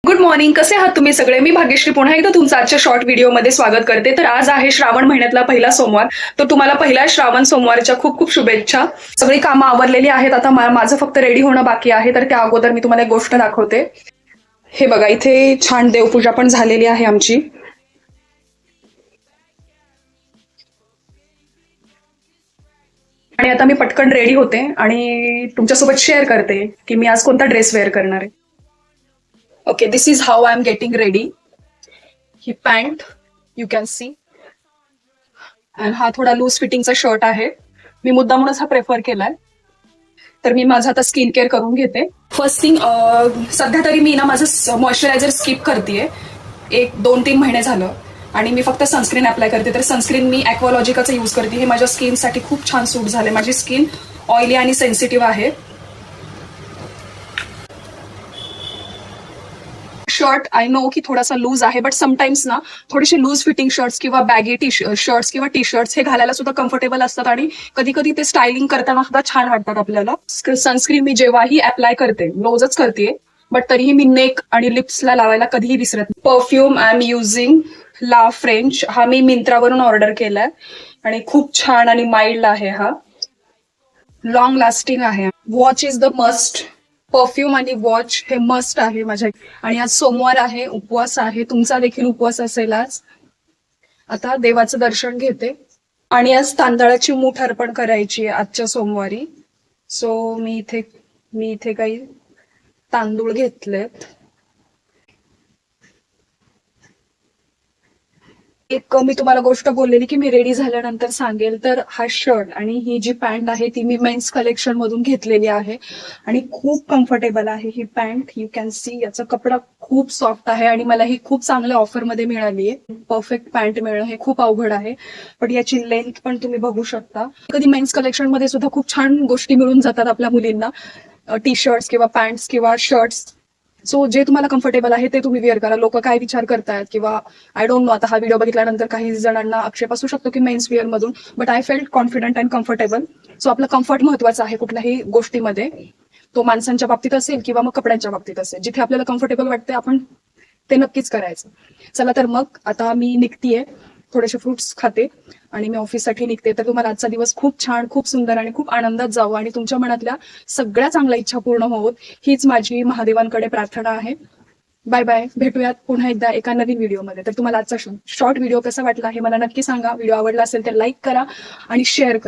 Good morning. कसे आहात तुम्ही सगळे? मी भाग्यश्री पुन्हा एकदा तुमचं आजच्या शॉर्ट व्हिडिओमध्ये स्वागत करते. तर आज आहे श्रावण महिन्यातला पहिला सोमवार. तर तुम्हाला पहिल्या श्रावण सोमवारच्या खूप खूप शुभेच्छा. सगळी कामं आवरलेली आहेत. आता माझं फक्त रेडी होणं बाकी आहे. तर त्या अगोदर मी तुम्हाला एक गोष्ट दाखवते. हे बघा, इथे छान देवपूजा पण झालेली आहे आमची. आणि आता मी पटकन रेडी होते आणि तुमच्यासोबत शेअर करते की मी आज कोणता ड्रेस वेअर करणार आहे. Okay, this is how I am getting ready. He pant you can see, आणि हा थोडा लूज फिटिंगचा शर्ट आहे. मी मुद्दामूनच हा प्रेफर केलाय. तर मी माझं आता स्किन केअर करून घेते. फर्स्ट थिंग, सध्या तरी मी ना माझं मॉइश्चरायझर स्किप करतेय. 1-2-3 महिने झालं आणि मी फक्त सनस्क्रीन अप्लाय करते. तर सनस्क्रीन मी ॲक्वालॉजिकाचं यूज करते. हे माझ्या स्किनसाठी खूप छान सूट झाले. माझी स्किन ऑइली आणि सेन्सिटिव्ह आहे. शर्ट आय नो की थोडासा लूज आहे, बट समटाइम्स ना थोडेसे लूज फिटिंग शर्ट्स किंवा बॅगी शर्ट्स किंवा टी शर्ट्स हे घालायला सुद्धा कम्फर्टेबल असतात आणि कधी कधी ते स्टायलिंग करताना सुद्धा छान वाटतात आपल्याला. सनस्क्रीन मी जेव्हाही अप्लाय करते, रोजच करते, बट तरीही मी नेक आणि लिप्सला लावायला कधीही विसरत नाही. परफ्यूम आय एम युझिंग ला फ्रेंच. हा मी मिंत्रावरून ऑर्डर केलाय आणि खूप छान आणि माइल्ड आहे. हा लॉंग लास्टिंग आहे. Watch is the must. Perfume आणि वॉच हे मस्ट आहे माझ्या. आणि आज सोमवार आहे, उपवास आहे. तुमचा देखील उपवास असेल आज. आता देवाचं दर्शन घेते आणि आज तांदळाची मूठ अर्पण करायची आहे आजच्या सोमवारी. सो मी इथे काही तांदूळ घेतलेत. एक मी तुम्हाला गोष्ट बोललेली की मी रेडी झाल्यानंतर सांगेल. तर हा शर्ट आणि ही जी पॅन्ट आहे ती मी मेन्स कलेक्शन मधून घेतलेली आहे आणि खूप कम्फर्टेबल आहे ही पॅन्ट. यू कॅन सी, याचा कपडा खूप सॉफ्ट आहे आणि मला ही खूप चांगल्या ऑफरमध्ये मिळाली आहे. परफेक्ट पॅन्ट मिळणं हे खूप अवघड आहे, पण याची लेंथ पण तुम्ही बघू शकता. कधी मेन्स कलेक्शन मध्ये सुद्धा खूप छान गोष्टी मिळून जातात आपल्या मुलींना, टी शर्ट्स किंवा पॅन्ट्स किंवा शर्ट्स. सो जे तुम्हाला कम्फर्टेबल आहे ते तुम्ही वेअर करा. लोक काय विचार करतायत किंवा आय डोंट नो, आता हा व्हिडिओ बघितल्यानंतर काही जणांना आक्षेप असू शकतो की मेन्स वेअर मधून, but I felt confident and comfortable. So आपलं कम्फर्ट महत्वाचं आहे कुठल्याही गोष्टीमध्ये. तो माणसांच्या बाबतीत असेल किंवा मग कपड्यांच्या बाबतीत असेल, जिथे आपल्याला कम्फर्टेबल वाटते आपण ते नक्कीच करायचं. चला तर मग आता मी निघतीये, थोडेसे फ्रुट्स खाते आणि मी ऑफिससाठी निघते. तर तुम्हाला आजचा दिवस खूप छान, खूप सुंदर आणि खूप आनंदात जावं आणि तुमच्या मनातल्या सगळ्या चांगल्या इच्छा पूर्ण होवोत, हीच माझी महादेवांकडे प्रार्थना आहे. Bye bye. भेटूयात पुन्हा एकदा एका नवीन व्हिडिओमध्ये. तर तुम्हाला आजचा शॉर्ट व्हिडिओ कसा वाटला हे मला नक्की सांगा. व्हिडिओ आवडला असेल तर लाईक करा आणि शेअर करा.